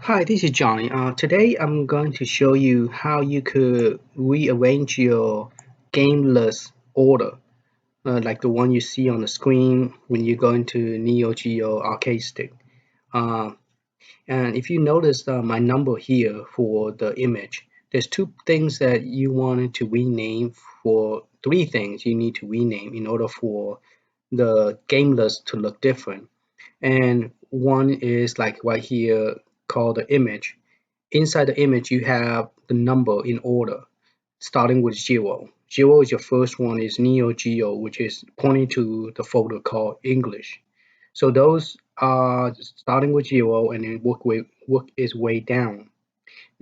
Hi, this is Johnny. Today I'm going to show you how you could rearrange your game list order, like the one you see on the screen when you go into Neo Geo arcade stick. Uh, and if you notice my number here for the image, there's two things that you wanted to rename for three things you need to rename in order for the game list to look different. And one is like right here called the image. Inside the image, you have the number in order, starting with 0. 0 is your first one, is Neo Geo, which is pointing to the folder called English. So those are starting with 0 and then work its way down.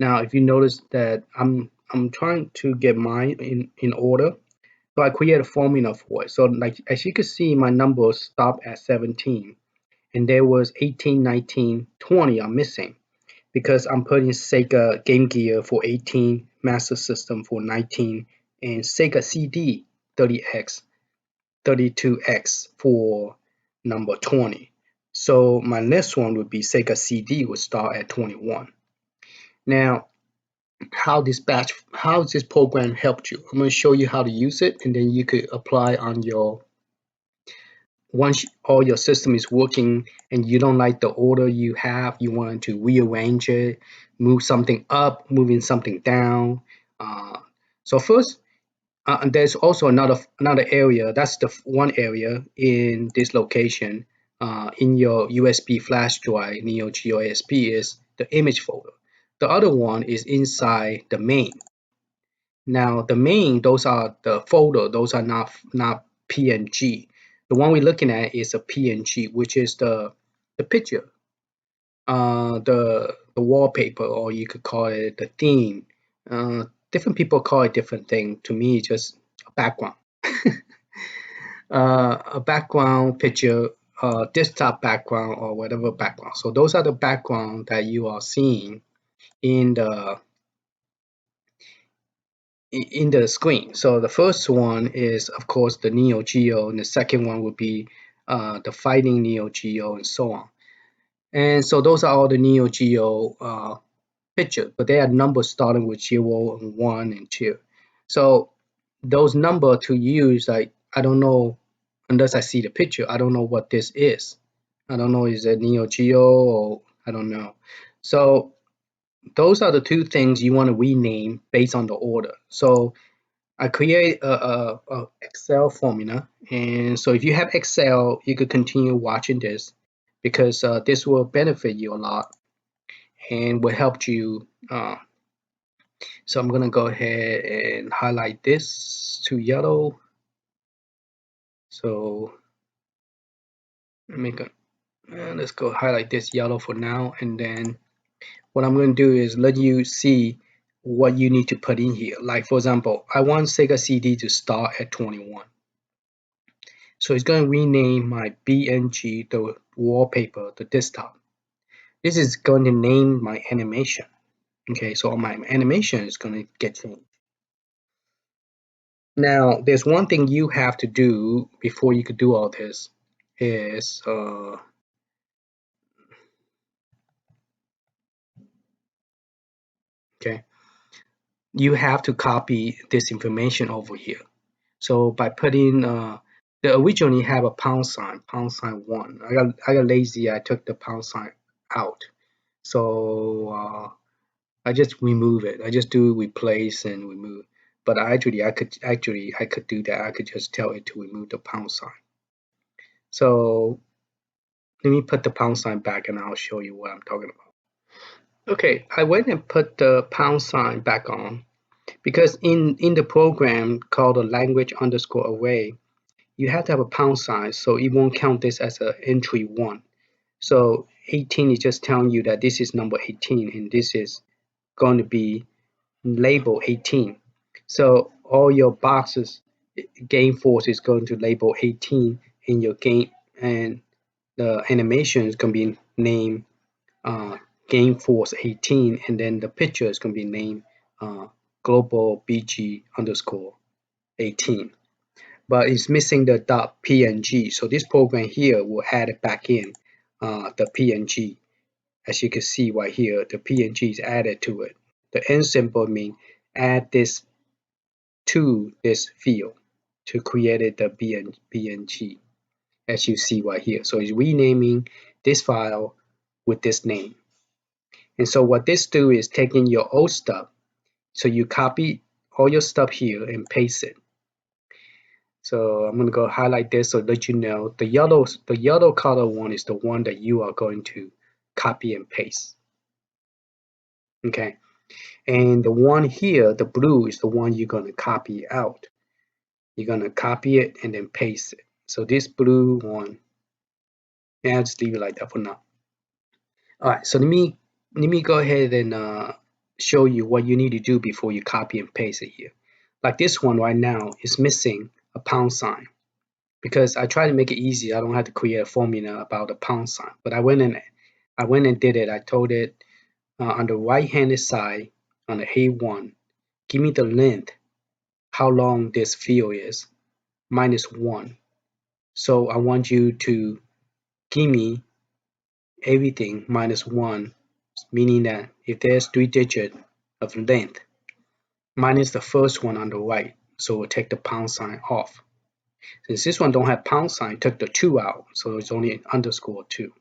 Now, if you notice that I'm trying to get mine in order, so I create a formula for it. So like as you can see, my numbers stop at 17, and there was 18, 19, 20 are missing because I'm putting Sega Game Gear for 18, Master System for 19, and Sega CD 30X, 32X for number 20. So my next one would be Sega CD would start at 21. Now, how this program helped you? I'm going to show you how to use it, and then you could apply on your once all your system is working and you don't like the order you have, you want to rearrange it, move something up, moving something down. Uh, so first, there's also another area. That's the one area in this location in your USB flash drive, Neo Geo ASP, is the image folder. The other one is inside the main. Now the main, those are the folder, those are not PNG. The one we're looking at is a PNG, which is the picture, the wallpaper, or you could call it the theme. Different people call it different thing. To me, it's just a background, a background picture, desktop background, or whatever background. So those are the background that you are seeing in the screen. So the first one is, of course, the Neo Geo, and the second one would be the Fighting Neo Geo, and so on. And so those are all the Neo Geo pictures, but they are numbers starting with 0 and 1 and 2. So those number to use, like I don't know unless I see the picture, I don't know what this is. I don't know, is it Neo Geo or I don't know. So those are the two things you want to rename based on the order. So I create a Excel formula, and so if you have Excel, you could continue watching this because this will benefit you a lot and will help you. So I'm gonna go ahead and highlight this to yellow. So let's go highlight this yellow for now, and then what I'm going to do is let you see what you need to put in here. Like for example, I want Sega CD to start at 21. So it's going to rename my BNG, the wallpaper, the desktop. This is going to name my animation. Okay, so my animation is going to get changed. Now, there's one thing you have to do before you could do all this is, okay, you have to copy this information over here. So by putting, they originally have a pound sign 1. I got lazy, I took the pound sign out. So I just remove it. I just do replace and remove. But I could do that. I could just tell it to remove the pound sign. So let me put the pound sign back and I'll show you what I'm talking about. Okay, I went and put the pound sign back on because in the program called the language underscore array, you have to have a pound sign so it won't count this as a entry 1. So 18 is just telling you that this is number 18 and this is going to be label 18. So all your boxes, game force is going to label 18 in your game, and the animation is going to be named game force 18, and then the picture is going to be named global bg underscore 18. But it's missing the .png, so this program here will add it back in the png as you can see right here, the PNG is added to it. The N symbol means add this to this field to create the PNG, as you see right here. So it's renaming this file with this name. And so what this do is taking your old stuff, so you copy all your stuff here and paste it. So I'm going to go highlight this so that you know the yellow color one is the one that you are going to copy and paste. Okay, and the one here, the blue, is the one you're going to copy out. You're going to copy it and then paste it. So this blue one, yeah, I'll just leave it like that for now. All right, so let me go ahead and show you what you need to do before you copy and paste it here. Like this one right now is missing a pound sign because I try to make it easy. I don't have to create a formula about a pound sign, but I went and did it. I told it on the right-handed side on the A1, give me the length, how long this field is, -1. So I want you to give me everything -1, meaning that if there's 3 digits of length, minus the first one on the right, so we'll take the pound sign off. Since this one don't have pound sign, took the 2 out, so it's only an _2.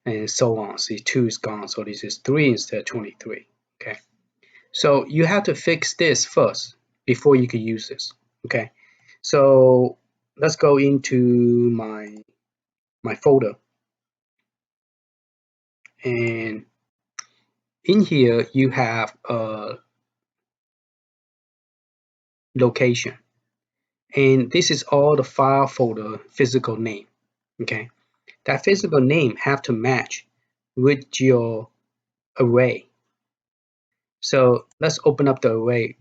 And so on. See, 2 is gone, so this is 3 instead of 23. Okay, so you have to fix this first before you can use this. Okay, so let's go into my folder, and in here you have a location, and this is all the file folder physical name. Okay, that physical name have to match with your array. So let's open up the array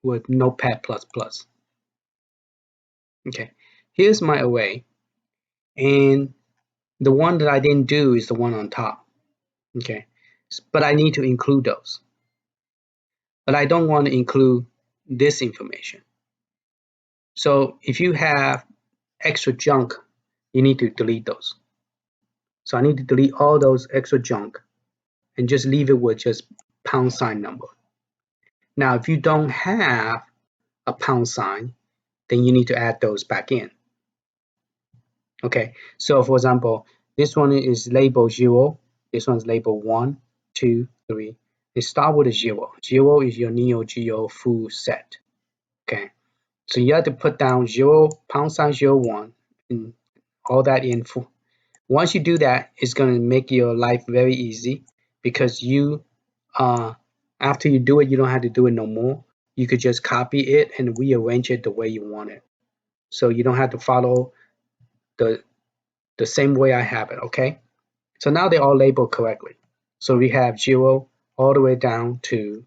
with Notepad++. Okay, here's my array, and the one that I didn't do is the one on top. Okay, but I need to include those. But I don't want to include this information. So if you have extra junk, you need to delete those. So I need to delete all those extra junk and just leave it with just pound sign number. Now, if you don't have a pound sign, then you need to add those back in. Okay, so for example, this one is labeled 0, this one's labeled 1, 2, 3. They start with a 0. 0 is your Neo Geo full set. Okay, so you have to put down 0, pound sign 01, and all that in full. Once you do that, it's going to make your life very easy because you, after you do it, you don't have to do it no more. You could just copy it and rearrange it the way you want it. So you don't have to follow the same way I have it, okay? So now they're all labeled correctly. So we have 0 all the way down to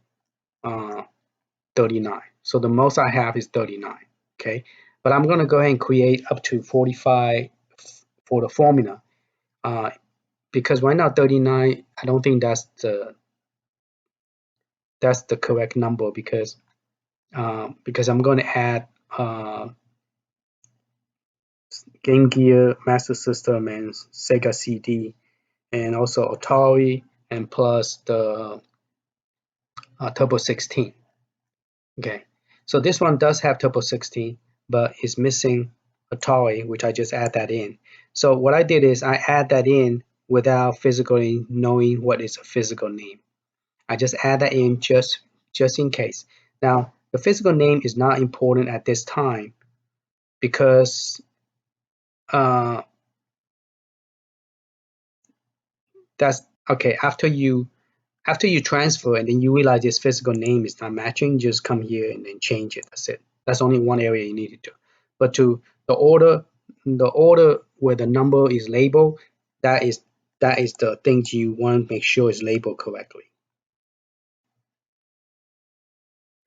39. So the most I have is 39, okay? But I'm going to go ahead and create up to 45 for the formula. Because right now 39, I don't think that's the correct number because I'm going to add Game Gear, Master System, and Sega CD, and also Atari, and plus the Turbo 16. Okay, so this one does have Turbo 16, but it's missing Atari, which I just add that in. So what I did is I add that in without physically knowing what is a physical name. I just add that in just in case. Now, the physical name is not important at this time because that's okay. After you transfer and then you realize this physical name is not matching, just come here and then change it. That's it. That's only one area you need to do. But to the order where the number is labeled, that is the things you want to make sure is labeled correctly.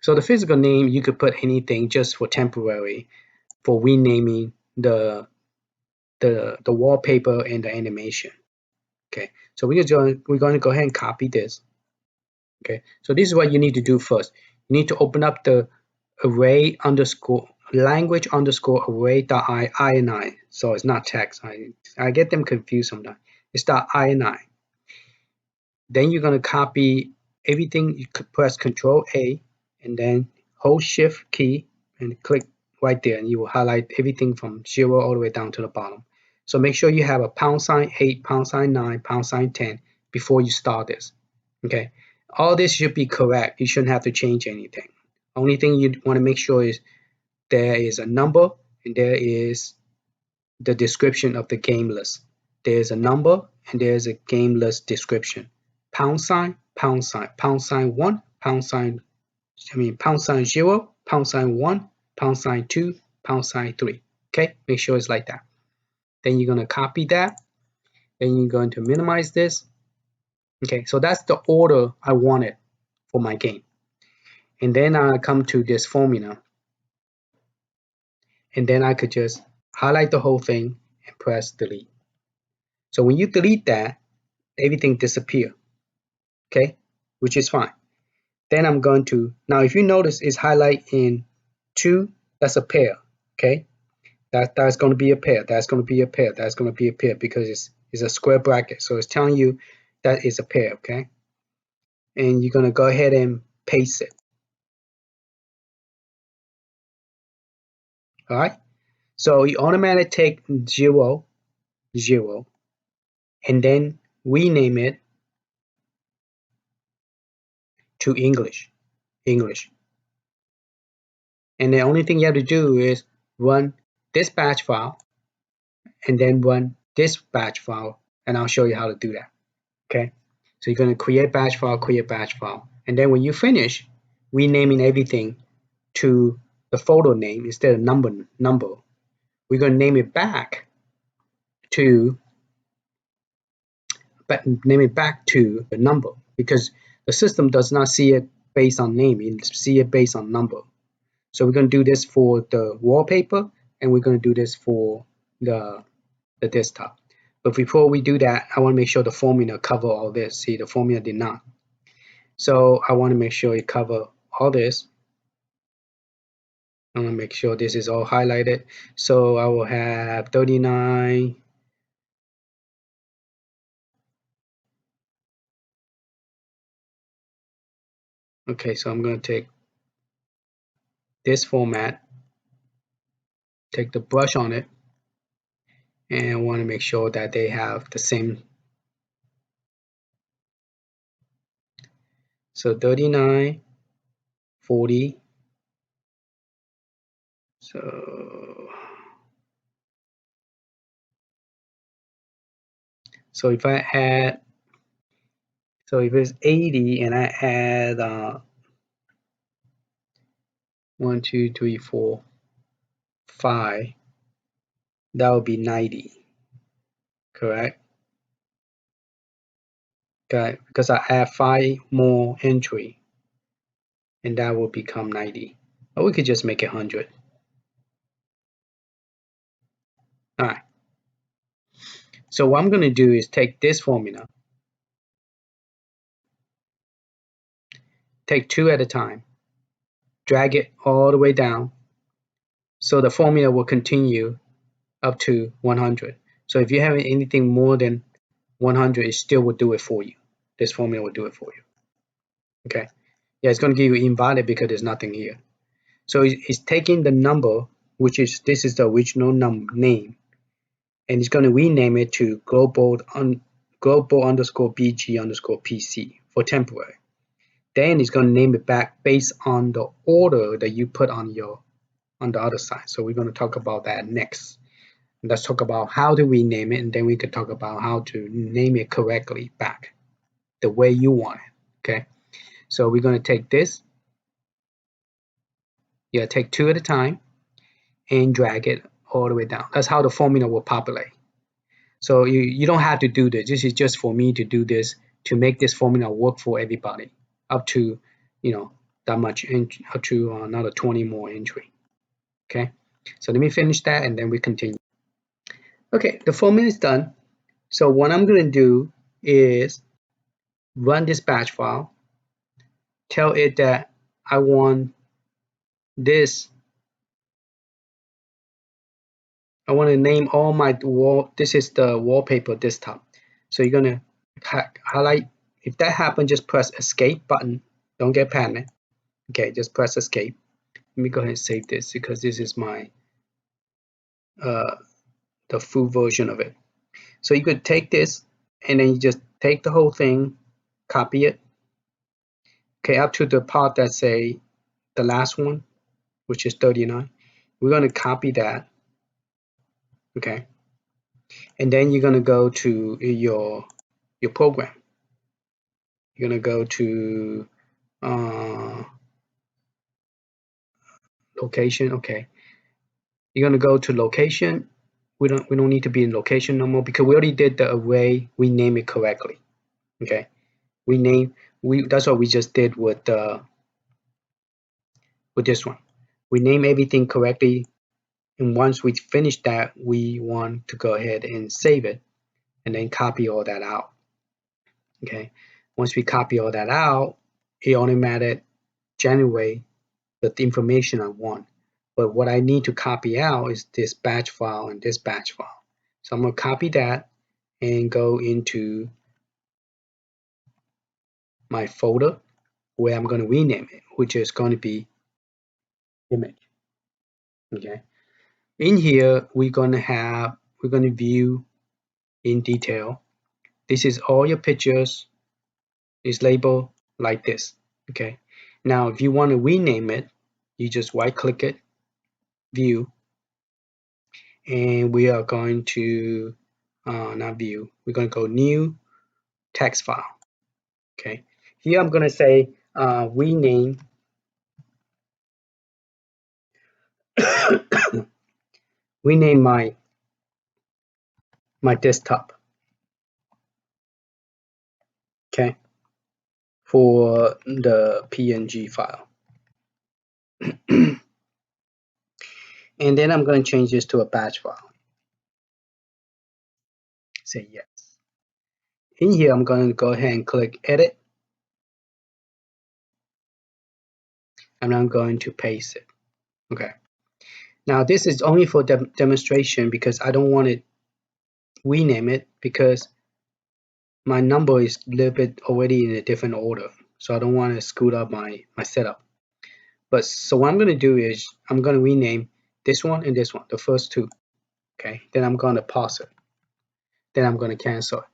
So the physical name, you could put anything just for temporary, for renaming the wallpaper and the animation. Okay, so we're going to go ahead and copy this. Okay, so this is what you need to do first. You need to open up the array underscore language underscore array.ini. So it's not text. I get them confused sometimes. It's .ini. Then you're going to copy everything. You could press Control A and then hold Shift key and click right there, and you will highlight everything from 0 all the way down to the bottom. So make sure you have a #8, #9, #10 before you start this. Okay, all this should be correct. You shouldn't have to change anything. Only thing you want to make sure is there is a number and there is the description of the game list. There's a number and there's a game list description. #, #1, #0, #1, #2, #3. Okay, make sure it's like that. Then you're going to copy that. Then you're going to minimize this. Okay, so that's the order I wanted for my game. And then I come to this formula. And then I could just highlight the whole thing and press delete. So when you delete that, everything disappears. Okay, which is fine. Then I'm going to, now if you notice it's highlight in 2, that's a pair. Okay, that's going to be a pair, that's going to be a pair, that's going to be a pair, because it's a square bracket, so it's telling you that is a pair. Okay, and you're going to go ahead and paste it. All right, so you automatically take 0, 0, and then rename it to English. And the only thing you have to do is run this batch file and then run this batch file, and I'll show you how to do that. Okay, so you're going to create batch file, and then when you finish renaming everything to the folder name instead of number, we're going to name it back to the number, because the system does not see it based on name, it see it based on number. So we're going to do this for the wallpaper, and we're going to do this for the desktop. But before we do that, I want to make sure the formula cover all this. See, the formula did not. So I want to make sure it cover all this. I want to make sure this is all highlighted. So I will have 39. Okay, so I'm going to take this format, take the brush on it, and I want to make sure that they have the same. So 39, 40. So if I add, so if it's 80 and I add 1, 2, 3, 4, 5, that would be 90, correct? Okay, because I add 5 more entry, and that will become 90. Or we could just make it 100. All right. So what I'm going to do is take this formula, take 2 at a time, drag it all the way down, so the formula will continue up to 100. So if you have anything more than 100, it still will do it for you. This formula will do it for you. Okay. Yeah, it's going to give you invalid because there's nothing here. So it's taking the number, which is, this is the original name, and it's going to rename it to global underscore BG underscore PC for temporary. Then it's going to name it back based on the order that you put on the other side. So we're going to talk about that next. Let's talk about how to rename it, and then we can talk about how to name it correctly back the way you want it. Okay, so we're going to take this. Yeah, take 2 at a time and drag it all the way down. That's how the formula will populate. So you don't have to do this. This is just for me to do this to make this formula work for everybody up to, that much, up to another 20 more entry. Okay, so let me finish that and then we continue. Okay, the formula is done. So what I'm going to do is run this batch file, tell it that I want this. I want to name all my this is the wallpaper desktop. So you're going to highlight if that happens, just press escape button. Don't get panicked. Okay, just press escape. Let me go ahead and save this because this is my the full version of it. So you could take this and then you just take the whole thing, copy it. Okay, up to the part that say the last one, which is 39. We're going to copy that. Okay, and then you're going to go to your program. You're going to go to location. Okay, you're going to go to location. We don't need to be in location no more because we already did the array. We name it correctly. Okay, that's what we just did with this one. We name everything correctly, and once we finish that, we want to go ahead and save it and then copy all that out. Okay, once we copy all that out, it automatically generate the information I want. But what I need to copy out is this batch file and this batch file. So I'm going to copy that and go into my folder where I'm going to rename it, which is going to be image. Okay, in here we're going to view in detail. This is all your pictures is labeled like this. Okay, now if you want to rename it, you just right click it, view, and we are going to not view, we're going to go new text file. Okay, here I'm going to say rename rename my desktop. Okay, for the PNG file. And then I'm going to change this to a batch file. Say yes. In here, I'm going to go ahead and click edit, and I'm going to paste it. Okay. Now this is only for demonstration because I don't want to rename it because my number is a little bit already in a different order. So I don't want to screw up my setup. But so what I'm going to do is I'm going to rename this one and this one, the first two. Okay. Then I'm going to pause it. Then I'm going to cancel it.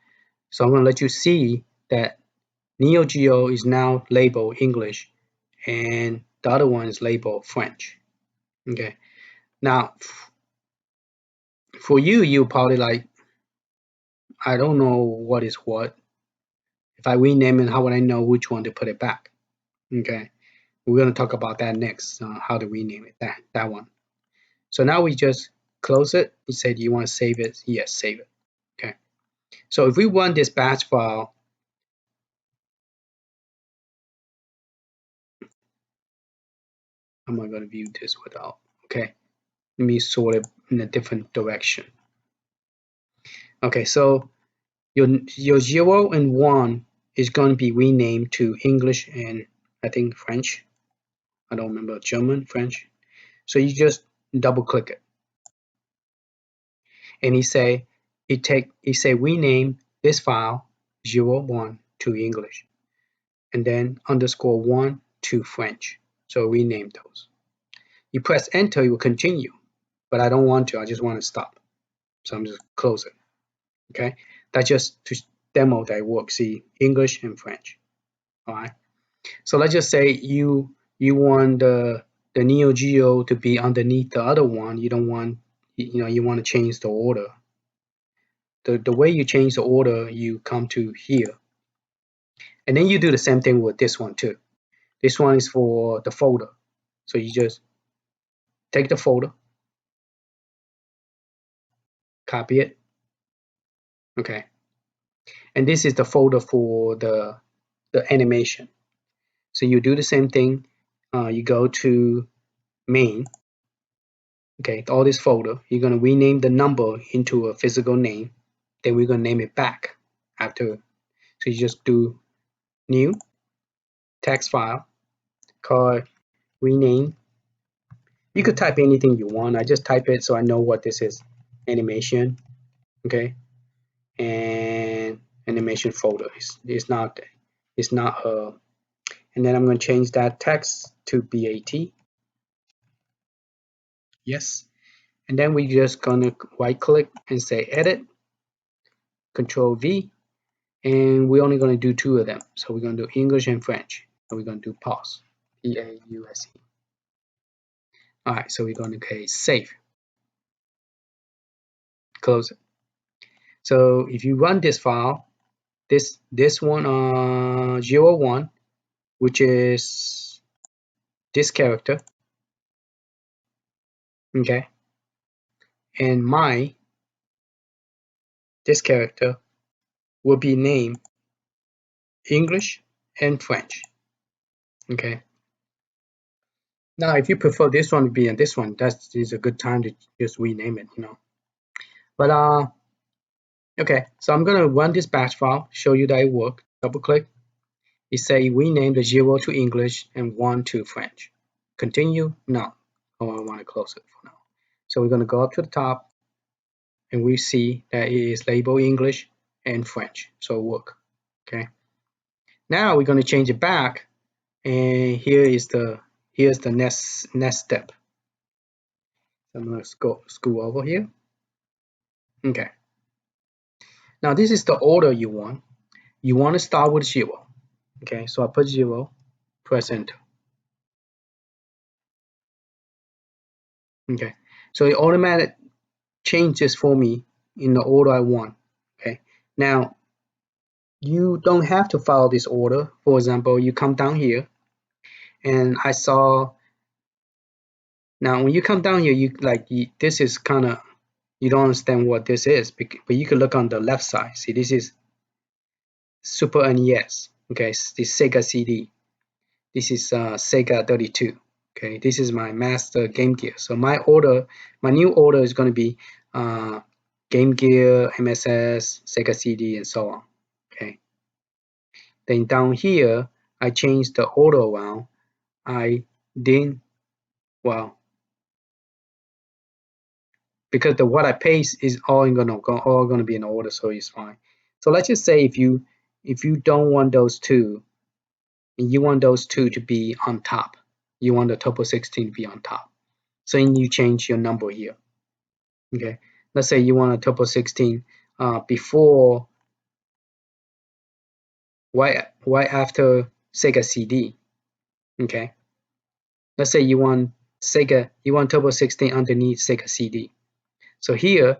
So I'm going to let you see that Neo Geo is now labeled English and the other one is labeled French. Okay. Now for you probably like, I don't know what is what. If I rename it, how would I know which one to put it back? Okay, we're going to talk about that next, how to rename it, that one. So now we just close it. You say, do you want to save it? Yes, save it. Okay, so if we run this batch file, I'm not going to view this without. Okay, let me sort it in a different direction. Okay, so your 0 and 1 is going to be renamed to English and I think French. I don't remember, German, French. So you just double click it. And he say rename this file 01 to English and then _1 to French. So rename those. You press enter, it will continue, but I don't want to. I just want to stop. So I'm just close it. Okay, that's just to demo that it works. See, English and French. All right. So let's just say you want the Neo Geo to be underneath the other one. You don't want, you want to change the order. The way you change the order, you come to here. And then you do the same thing with this one too. This one is for the folder. So you just take the folder, copy it. Okay. And this is the folder for the animation. So you do the same thing. You go to main. Okay, all this folder. You're going to rename the number into a physical name. Then we're going to name it back after. So you just do new text file called rename. You could type anything you want. I just type it so I know what this is. Animation. Okay. And animation folder is not It's not and then I'm going to change that text to BAT. Yes. And then we're just going to right click and say edit, Control V, and we're only going to do two of them. So we're going to do English and French. And we're going to do pause, P-A-U-S-E. All right, so we're going to save, close it. So if you run this file, this one 01, which is this character, okay, and this character will be named English and French, okay. Now, if you prefer this one to be in this one, that is a good time to just rename it, But okay, so I'm gonna run this batch file, show you that it worked. Double click. It say rename the 0 to English and 1 to French. Continue? No. Oh, I want to close it for now. So we're gonna go up to the top, and we see that it is labeled English and French, so it work. Okay. Now we're gonna change it back, and here's the next step. So I'm gonna scroll over here. Okay. Now this is the order you want. You want to start with 0. Okay, so I put 0, press enter. Okay, so it automatically changes for me in the order I want. Okay, now you don't have to follow this order. For example, you come down here, and I saw. Now, when you come down here, this is kind of, you don't understand what this is, but you can look on the left side. See, this is Super NES. Okay, this Sega CD. This is Sega 32. Okay, this is my master Game Gear. So my new order is going to be Game Gear, MSS, Sega CD, and so on. Okay. Then down here, I changed the order around. I didn't, well, because what I paste is all gonna be in order, so it's fine. So let's just say if you don't want those two, and you want those two to be on top, you want the Turbo 16 to be on top. So then you change your number here. Okay, let's say you want a Turbo 16 before, right after Sega CD. Okay, let's say you want Turbo 16 underneath Sega CD. So here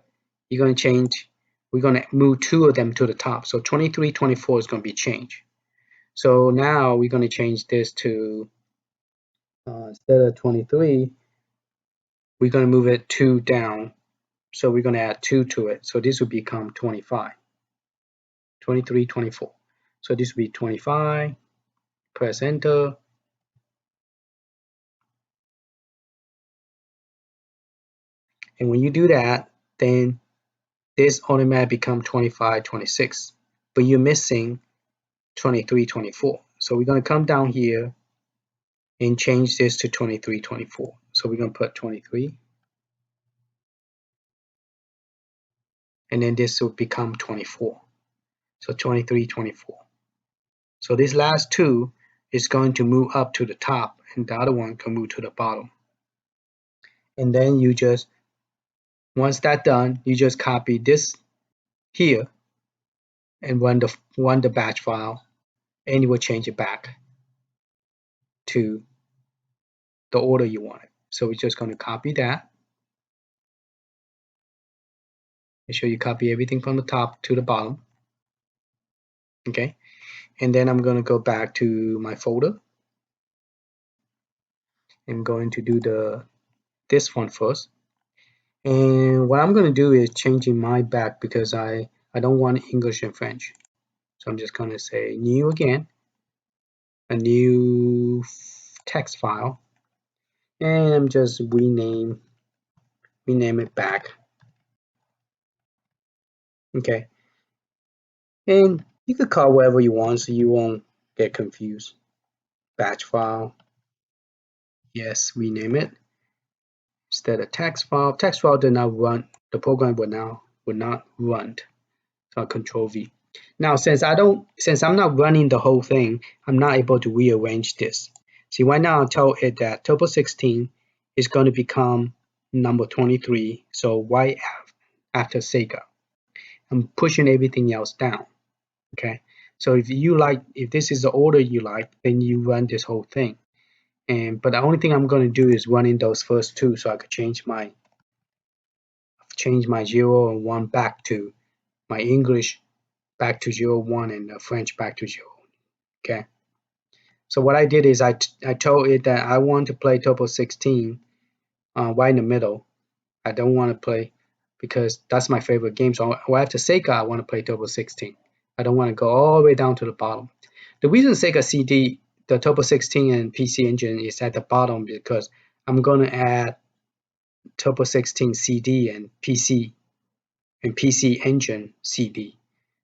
you're going to change. We're going to move two of them to the top. So 23, 24 is going to be changed. So now we're going to change this to instead of 23, we're going to move it 2 down. So we're going to add 2 to it. So this will become 25, 23, 24. So this will be 25. Press enter. And when you do that, then this automatically become 25, 26. But you're missing 23, 24. So we're going to come down here and change this to 23, 24. So we're going to put 23. And then this will become 24. So 23, 24. So this last two is going to move up to the top, and the other one can move to the bottom. And then you just, once that's done, you just copy this here and run the batch file, and you will change it back to the order you want it. So we're just going to copy that. Make sure you copy everything from the top to the bottom. Okay, and then I'm going to go back to my folder. I'm going to do this one first. And what I'm going to do is changing my back because I don't want English and French. So I'm just going to say new again, a new text file, and I'm just rename it back. Okay, and you could call whatever you want so you won't get confused. Batch file, yes, rename it. Instead of text file, did not run. The program would not run. So Control V. Now, since I'm not running the whole thing, I'm not able to rearrange this. See, right now I tell it that Turbo 16 is going to become number 23. So right after Sega, I'm pushing everything else down. Okay. So if this is the order you like, then you run this whole thing. But the only thing I'm going to do is run in those first two, so I could change my 0 and 1 back to my English back to 0, 1, and French back to 0. Okay. So what I did is I told it that I want to play Turbo 16 right in the middle. I don't want to play because that's my favorite game. So after Sega, I want to play Turbo 16. I don't want to go all the way down to the bottom. The reason Sega CD, the Turbo 16 and PC Engine is at the bottom because I'm going to add Turbo 16 CD and PC Engine CD.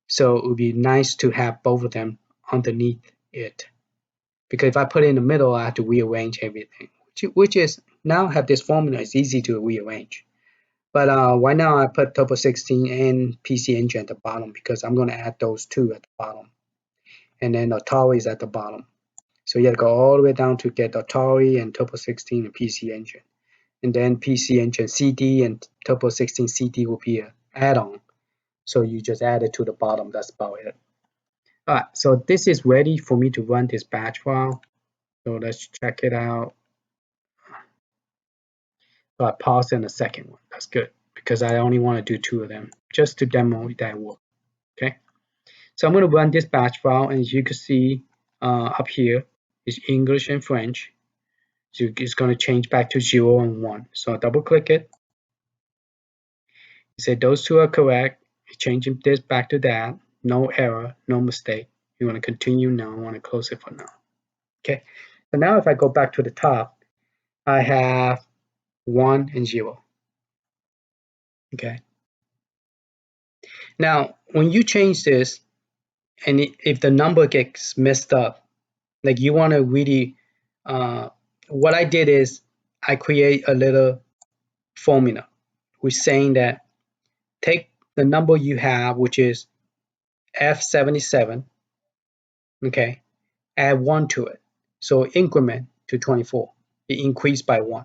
So it would be nice to have both of them underneath it. Because if I put it in the middle, I have to rearrange everything, which is now have this formula. It's easy to rearrange. But right now I put Turbo 16 and PC Engine at the bottom because I'm going to add those two at the bottom. And then Atari is at the bottom. So you have to go all the way down to get Atari and Turbo 16 and PC Engine. And then PC Engine CD and Turbo 16 CD will be an add-on. So you just add it to the bottom. That's about it. All right, so this is ready for me to run this batch file. So let's check it out. So I paused in the second one. That's good because I only want to do two of them just to demo that work. Okay. So I'm going to run this batch file, and as you can see up here is English and French. So it's going to change back to 0 and 1. So I double click it. You say those two are correct. It's changing this back to that. No error, no mistake. You want to continue now. I want to close it for now. Okay. So now if I go back to the top, I have 1 and 0. Okay. Now, when you change this, and if the number gets messed up, like you want to really, what I did is I create a little formula, which saying that take the number you have, which is F77, okay, add 1 to it. So increment to 24, it increased by 1.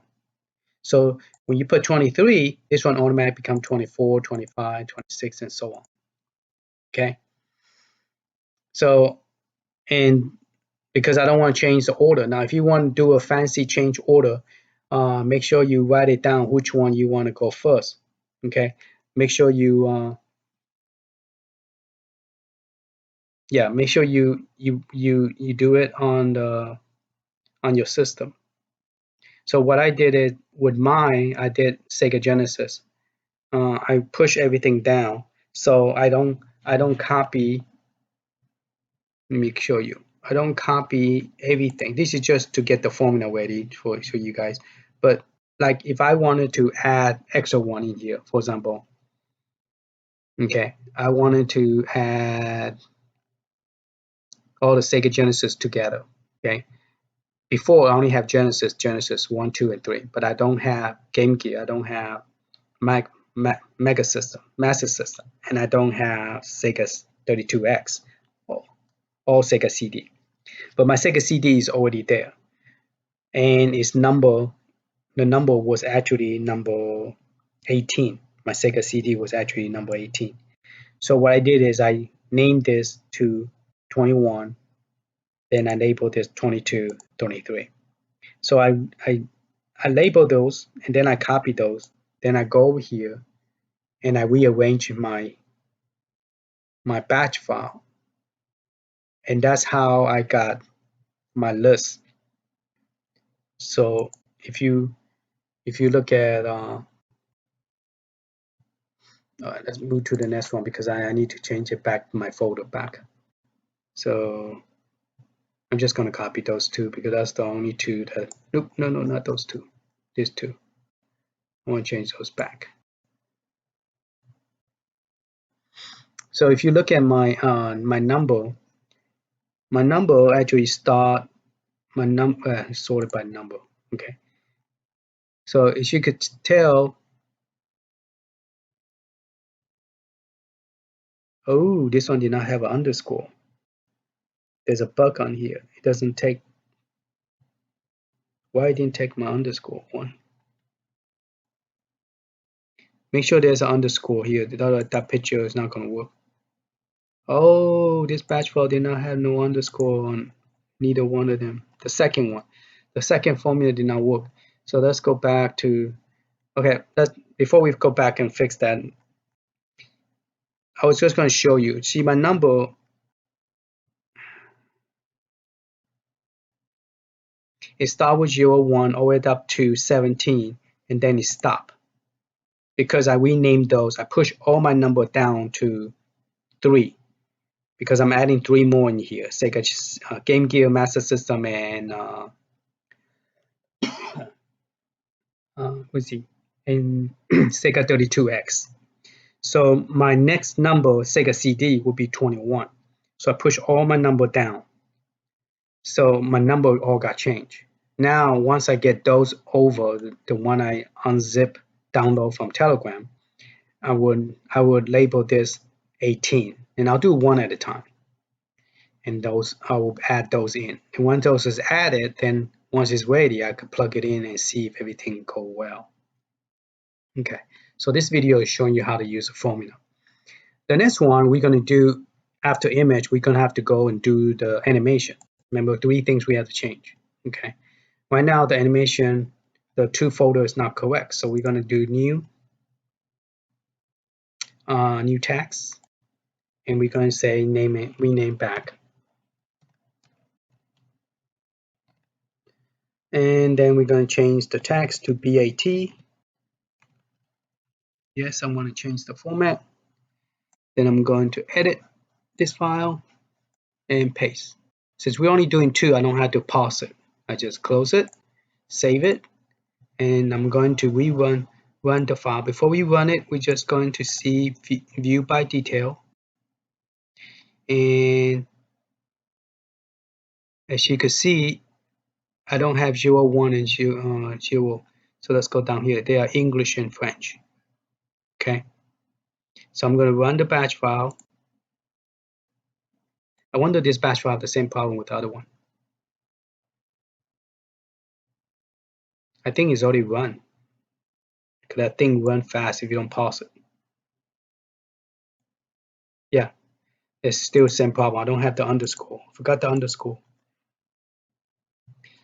So when you put 23, this one automatically becomes 24, 25, 26, and so on. Okay. So, and because I don't want to change the order. Now, if you want to do a fancy change order, make sure you write it down which one you want to go first. Okay. Make sure you, make sure you do it on your system. So what I did is with mine, I did Sega Genesis. I push everything down, so I don't copy. Let me show you. I don't copy everything. This is just to get the formula ready for you guys. But like if I wanted to add extra one in here, for example, okay, I wanted to add all the Sega Genesis together. Okay, before I only have Genesis 1, 2, and 3, but I don't have Game Gear. I don't have Mega System, Master System, and I don't have Sega 32X or Sega CD. But my Sega CD is already there, and the number was actually number 18. My Sega CD was actually number 18. So what I did is I named this to 21, then I labeled this 22, 23. So I label those, and then I copy those. Then I go over here and I rearrange my batch file, and that's how I got my list. So if you look at let's move to the next one because I need to change it back my folder back. So I'm just going to copy those two because that's the only two that, nope, no, not those two, these two. I want to change those back. So if you look at my number actually start my number sorted by number. Okay. So as you could tell, Oh, this one did not have an underscore. There's a bug on here. It doesn't take. Why it didn't take my underscore one? Make sure there's an underscore here. That picture is not going to work. Oh, this batch file did not have no underscore on neither one of them. The second one. The second formula did not work. So let's go back to, okay, before we go back and fix that, I was just going to show you. See, my number, it starts with 0, 1, all the way up to 17, and then it stops. Because I renamed those, I push all my number down to 3. Because I'm adding 3 more in here. Sega Game Gear, Master System, and let's see, and Sega 32X. So my next number, Sega CD, will be 21. So I push all my number down. So my number all got changed. Now, once I get those over, the one I unzip, download from Telegram, I would label this 18, and I'll do one at a time. And those I will add those in. And once those is added, then once it's ready, I could plug it in and see if everything go well. Okay, so this video is showing you how to use a formula. The next one we're going to do after image, we're going to have to go and do the animation. Remember, 3 things we have to change. Okay, right now the animation, the 2 folder is not correct, so we're going to do new text, and we're going to say rename back, and then we're going to change the text to BAT. Yes, I want to change the format. Then I'm going to edit this file and paste. Since we're only doing 2, I don't have to pause it. I just close it, save it, and I'm going to run the file. Before we run it, we're just going to see view by detail. And as you can see, I don't have 0, 1, and 0. So let's go down here. They are English and French. Okay. So I'm going to run the batch file. I wonder if this batch file have the same problem with the other one. I think it's already run. Because that thing run fast if you don't pause it. Yeah, it's still the same problem. I don't have the underscore. Forgot the underscore.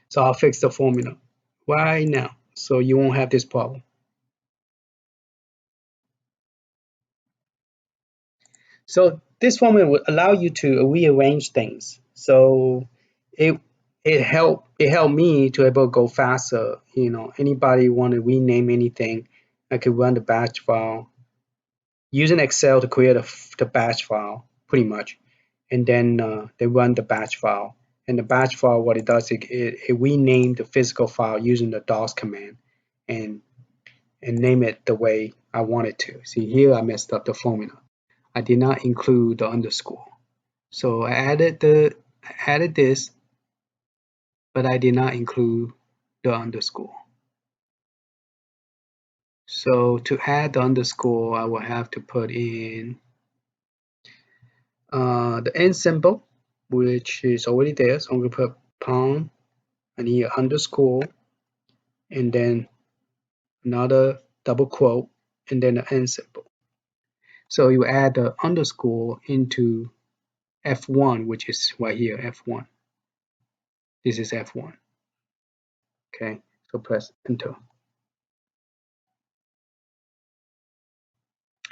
So I'll fix the formula right now so you won't have this problem. So this formula will allow you to rearrange things. So it helped me to able to go faster. You know, anybody want to rename anything, I could run the batch file using Excel to create the batch file pretty much, and then they run the batch file. And the batch file, what it does, it renamed the physical file using the DOS command, and name it the way I want it to. See here, I messed up the formula. I did not include the underscore. So I added this, but I did not include the underscore. So to add the underscore, I will have to put in the N symbol, which is already there. So I'm going to put pound, I need an underscore, and then another double quote, and then the N symbol. So you add the underscore into F1, which is right here, F1. This is F1. Okay, so press enter.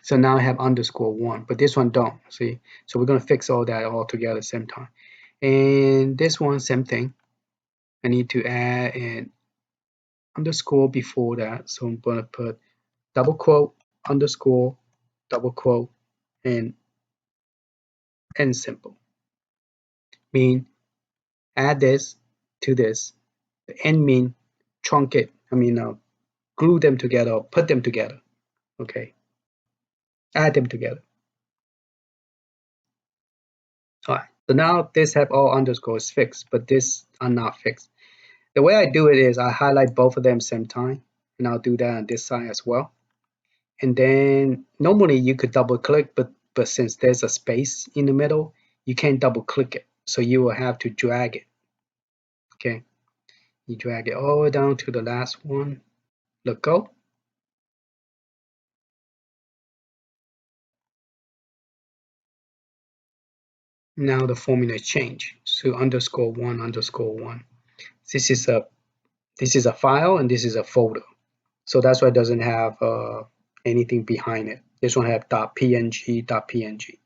So now I have underscore 1, but this one don't, see? So we're going to fix all that all together at the same time. And this one, same thing. I need to add an underscore before that. So I'm going to put double quote, underscore, double quote, and end symbol. Mean add this to this. The end mean truncate, glue them together or put them together. Okay, add them together. All right, so now this have all underscores fixed, but this are not fixed. The way I do it is I highlight both of them same time, and I'll do that on this side as well. And then normally you could double click, but but since there's a space in the middle, you can't double click it. So you will have to drag it. Okay, you drag it all the way down to the last one. Let go. Now the formula change. So _1 _1. This is a file and this is a folder. So that's why it doesn't have anything behind it. This one have .png.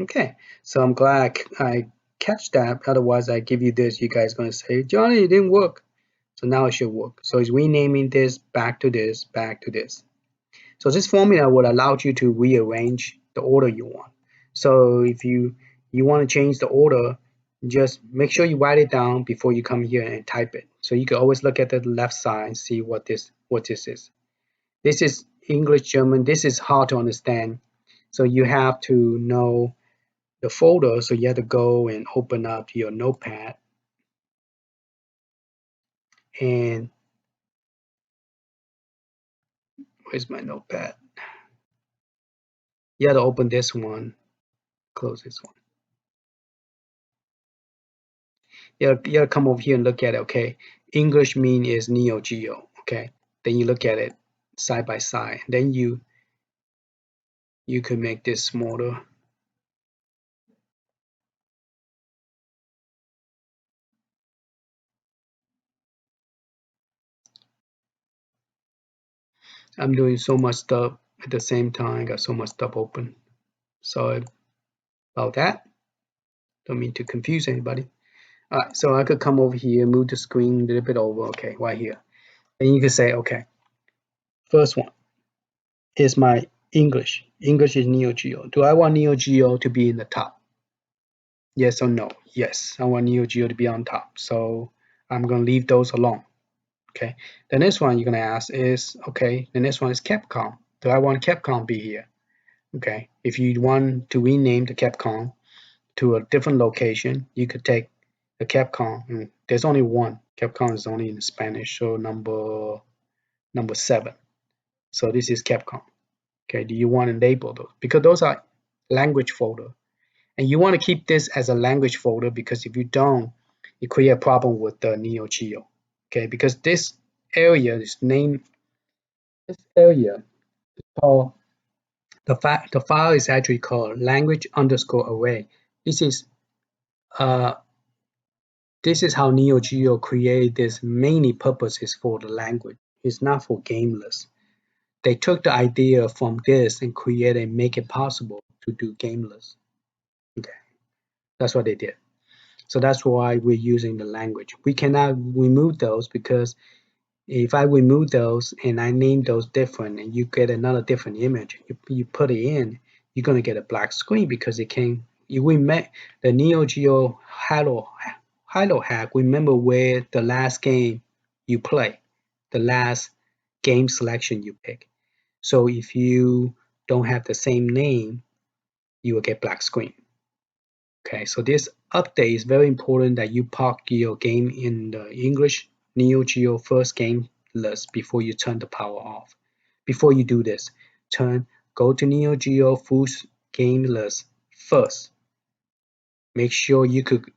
Okay, so I'm glad I catch that. Otherwise, I give you this, you guys gonna say, Johnny, it didn't work. So now it should work. So it's renaming this back to this, back to this. So this formula will allow you to rearrange the order you want. So if you want to change the order, just make sure you write it down before you come here and type it. So you can always look at the left side and see what this is. This is English, German. This is hard to understand. So you have to know the folder. So you have to go and open up your notepad, and where's my notepad? You have to open this one, close this one. You gotta come over here and look at it, okay? English mean is Neo Geo, okay? Then you look at it side by side. Then you could make this smaller. I'm doing so much stuff at the same time. Got so much stuff open. Sorry about that. Don't mean to confuse anybody. All right, so I could come over here, move the screen a little bit over, okay, right here. And you could say, okay, first one is my English. English is Neo Geo. Do I want Neo Geo to be in the top? Yes or no? Yes, I want Neo Geo to be on top. So I'm going to leave those alone. Okay. The next one you're going to ask is, okay, the next one is Capcom. Do I want Capcom to be here? Okay. If you want to rename the Capcom to a different location, you could take the Capcom. And there's only one. Capcom is only in Spanish. So number 7. So this is Capcom. Okay. Do you want to label those? Because those are language folder. And you want to keep this as a language folder, because if you don't, you create a problem with the Neo Geo. Okay, because this area is named, this area is called, the file is actually called language underscore array. This is uh this is how Neo Geo create this mainly purposes for the language. It's not for gameless. They took the idea from this and created and make it possible to do gameless. Okay, that's what they did. So that's why we're using the language. We cannot remove those, because if I remove those and I name those different and you get another different image, you put it in, you're going to get a black screen, because it can, we met the Neo Geo Halo hack. Remember where the last game you play, the last game selection you pick. So if you don't have the same name, you will get black screen. Okay, so this update is very important that you park your game in the English Neo Geo first game list before you turn the power off. Before you do this, go to Neo Geo full game list first. Make sure you could,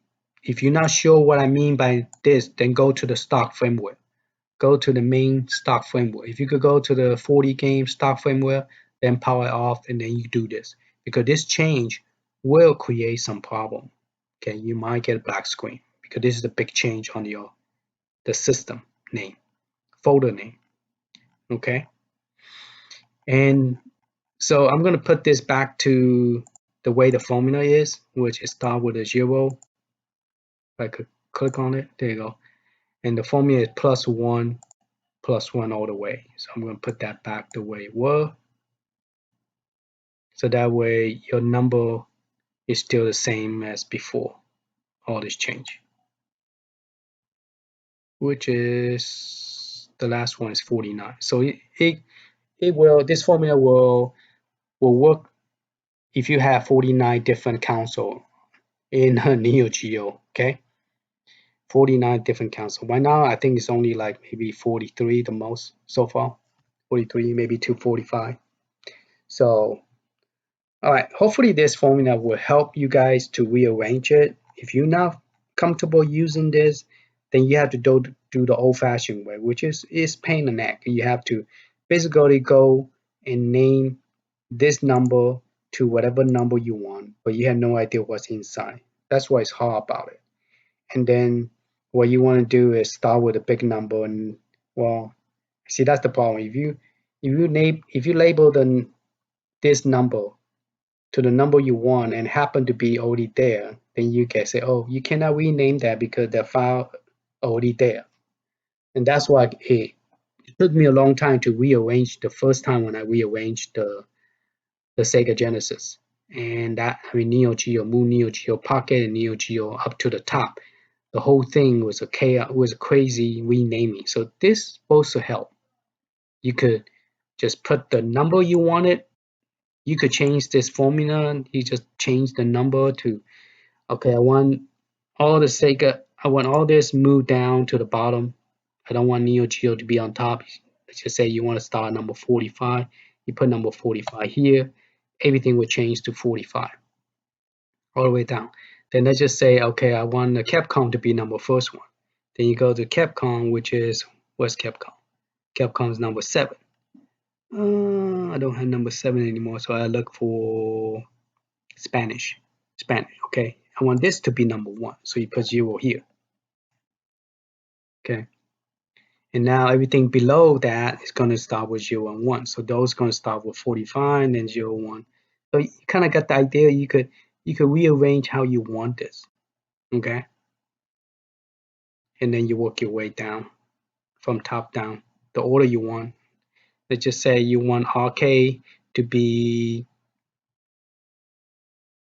if you're not sure what I mean by this, then go to the stock framework. Go to the main stock framework. If you could go to the 40 game stock framework, then power off, and then you do this. Because this change will create some problem. Okay, you might get a black screen, because this is a big change on the system name, folder name. Okay, and so I'm gonna put this back to the way the formula is, which is start with a 0. If I could click on it, there you go. And the formula is +1 all the way. So I'm gonna put that back the way it was. So that way your number is still the same as before all this change, which is the last one is 49. So it will, this formula will work if you have 49 different console in a Neo Geo. Okay, 49 different console. Right now I think it's only like maybe 43 the most so far, 43 maybe 245. So All right, hopefully this formula will help you guys to rearrange it. If you're not comfortable using this, then you have to do the old-fashioned way, which is pain in the neck. You have to basically go and name this number to whatever number you want, but you have no idea what's inside. That's why it's hard about it. And then what you want to do is start with a big number, and well, see that's the problem. If you label this number to the number you want and happen to be already there, then you can say, oh, you cannot rename that because the file already there. And that's why it took me a long time to rearrange the first time when I rearranged the Sega Genesis. And that, I mean, Neo Geo, Moon Neo Geo Pocket, and Neo Geo up to the top. The whole thing was a chaos, was crazy renaming. So this is supposed to help. You could just put the number you wanted. You could change this formula. You just change the number to, okay, I want all the Sega, I want all this moved down to the bottom. I don't want Neo Geo to be on top. Let's just say you want to start number 45. You put number 45 here. Everything will change to 45 all the way down. Then let's just say, okay, I want the Capcom to be number first one. Then you go to Capcom, which is, where's Capcom? Capcom is number 7. I don't have number 7 anymore, so I look for Spanish. Spanish, okay. I want this to be number 1, so you put 0 here. Okay. And now everything below that is going to start with 0 and 1. So those going to start with 45 and then 0, 1. So you kind of got the idea. You could rearrange how you want this. Okay. And then you work your way down from top down, the order you want. Let's just say you want RK to be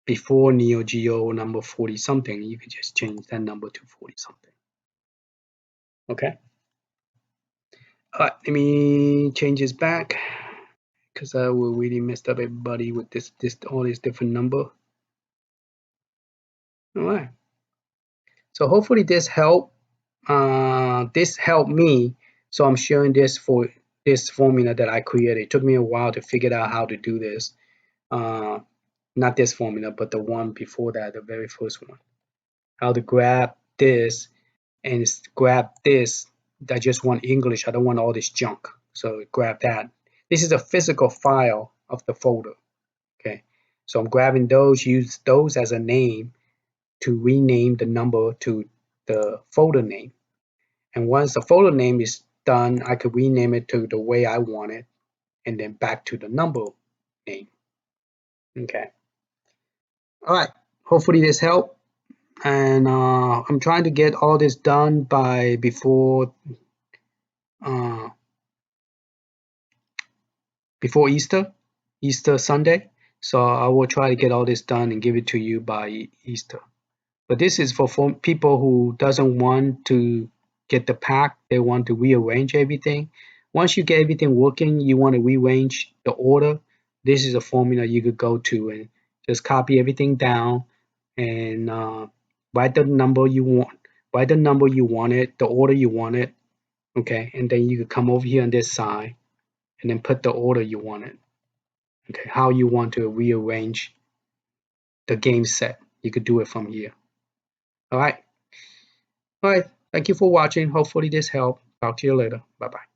before Neo Geo number 40 something. You could just change that number to 40 something. Okay. All right, let me change this back because I will really messed up everybody with this all these different number. All right. So hopefully this helped. This helped me. So I'm sharing this for this formula that I created. It took me a while to figure out how to do this. Not this formula, but the one before that, the very first one. How to grab this and grab this. I just want English. I don't want all this junk. So grab that. This is a physical file of the folder. Okay. So I'm grabbing those, use those as a name to rename the number to the folder name. And once the folder name is done, I could rename it to the way I want it and then back to the number name. Okay. All right. Hopefully this helped. And I'm trying to get all this done by uh, before Easter Sunday. So I will try to get all this done and give it to you by Easter. But this is for people who doesn't want to get the pack. They want to rearrange everything. Once you get everything working, you want to rearrange the order. This is a formula you could go to and just copy everything down and write the number you want. Write the number you want it, the order you want it. Okay, and then you could come over here on this side and then put the order you want it. Okay, how you want to rearrange the game set. You could do it from here. All right. All right. Thank you for watching. Hopefully this helped. Talk to you later. Bye-bye.